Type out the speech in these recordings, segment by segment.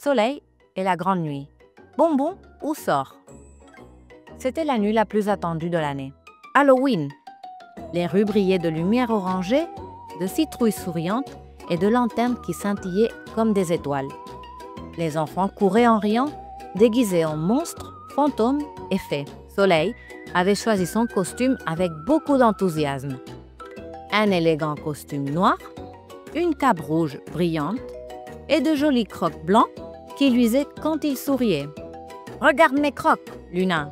Soleil et la grande nuit. Bonbon ou sort? C'était la nuit la plus attendue de l'année. Halloween. Les rues brillaient de lumière orangée, de citrouilles souriantes et de lanternes qui scintillaient comme des étoiles. Les enfants couraient en riant, déguisés en monstres, fantômes et fées. Soleil avait choisi son costume avec beaucoup d'enthousiasme. Un élégant costume noir, une cape rouge brillante et de jolis crocs blancs qui luisaient quand il souriait. « Regarde mes crocs, Luna !»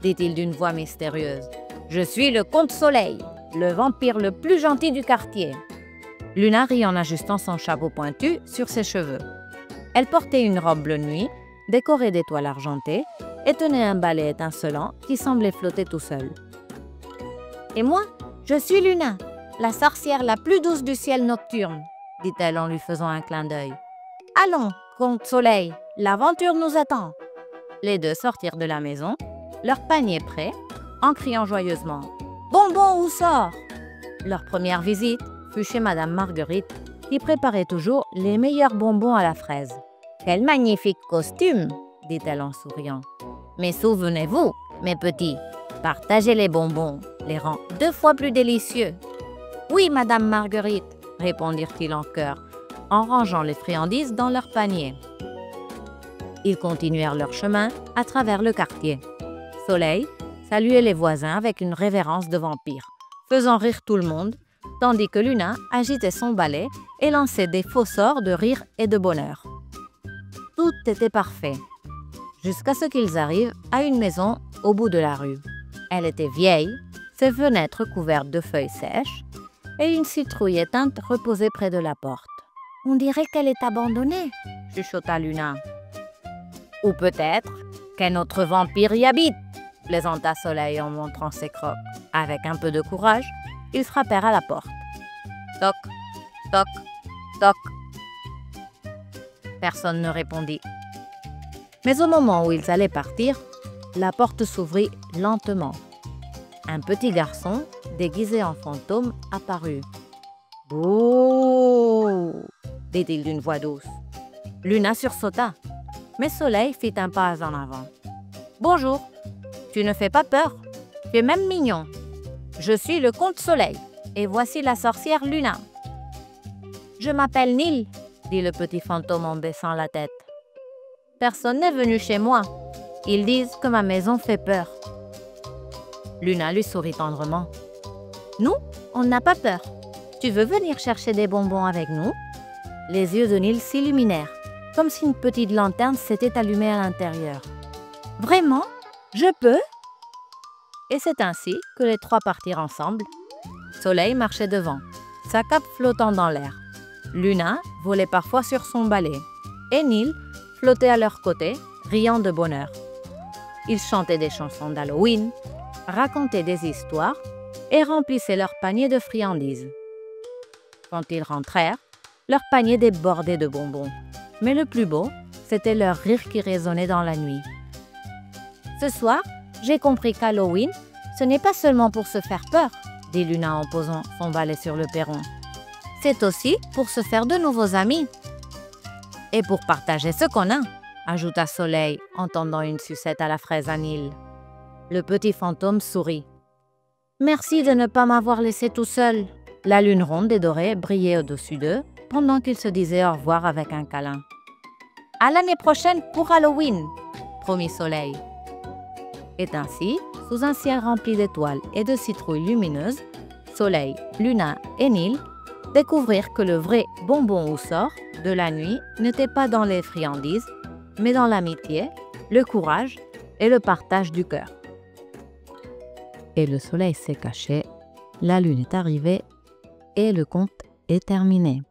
dit-il d'une voix mystérieuse. « Je suis le comte Soleil, le vampire le plus gentil du quartier. » Luna rit en ajustant son chapeau pointu sur ses cheveux. Elle portait une robe bleu nuit, décorée d'étoiles argentées, et tenait un balai étincelant qui semblait flotter tout seul. « Et moi, je suis Luna, la sorcière la plus douce du ciel nocturne, » dit-elle en lui faisant un clin d'œil. « Allons, comte Soleil, l'aventure nous attend. » Les deux sortirent de la maison, leur panier prêt, en criant joyeusement « Bonbon ou sort ?» Leur première visite fut chez Madame Marguerite, qui préparait toujours les meilleurs bonbons à la fraise. « Quel magnifique costume !» dit-elle en souriant. « Mais souvenez-vous, mes petits, partager les bonbons les rend 2 fois plus délicieux. »« Oui, Madame Marguerite, » répondirent-ils en chœur, en rangeant les friandises dans leur panier. Ils continuèrent leur chemin à travers le quartier. Soleil saluait les voisins avec une révérence de vampire, faisant rire tout le monde, tandis que Luna agitait son balai et lançait des faux sorts de rire et de bonheur. Tout était parfait, jusqu'à ce qu'ils arrivent à une maison au bout de la rue. Elle était vieille, ses fenêtres couvertes de feuilles sèches, et une citrouille éteinte reposait près de la porte. « On dirait qu'elle est abandonnée, » chuchota Luna. « Ou peut-être qu'un autre vampire y habite, » plaisanta Soleil en montrant ses crocs. Avec un peu de courage, ils frappèrent à la porte. Toc, toc, toc. Personne ne répondit. Mais au moment où ils allaient partir, la porte s'ouvrit lentement. Un petit garçon, déguisé en fantôme, apparut. « Bouh !» dit-il d'une voix douce. Luna sursauta, mais Soleil fit un pas en avant. « Bonjour, tu ne fais pas peur, tu es même mignon. Je suis le comte Soleil, et voici la sorcière Luna. »« Je m'appelle Nil, » dit le petit fantôme en baissant la tête. « Personne n'est venu chez moi. Ils disent que ma maison fait peur. » Luna lui sourit tendrement. « Nous, on n'a pas peur. Tu veux venir chercher des bonbons avec nous ?» Les yeux de Nil s'illuminèrent, comme si une petite lanterne s'était allumée à l'intérieur. « Vraiment? Je peux ?» Et c'est ainsi que les trois partirent ensemble. Soleil marchait devant, sa cape flottant dans l'air. Luna volait parfois sur son balai, et Nil flottait à leur côté, riant de bonheur. Ils chantaient des chansons d'Halloween, racontaient des histoires et remplissaient leur panier de friandises. Quand ils rentrèrent, leur panier débordait de bonbons. Mais le plus beau, c'était leur rire qui résonnait dans la nuit. Ce soir, j'ai compris qu'Halloween, ce n'est pas seulement pour se faire peur, dit Luna en posant son balai sur le perron. C'est aussi pour se faire de nouveaux amis. Et pour partager ce qu'on a, ajouta Soleil en tendant une sucette à la fraise à Nil. Le petit fantôme sourit. Merci de ne pas m'avoir laissé tout seul. La lune ronde et dorée brillait au-dessus d'eux pendant qu'ils se disaient au revoir avec un câlin. À l'année prochaine pour Halloween, promit Soleil. Et ainsi, sous un ciel rempli d'étoiles et de citrouilles lumineuses, Soleil, Luna et Nil découvrirent que le vrai bonbon ou sort de la nuit n'était pas dans les friandises, mais dans l'amitié, le courage et le partage du cœur. Et le soleil s'est caché, la lune est arrivée et le conte est terminé.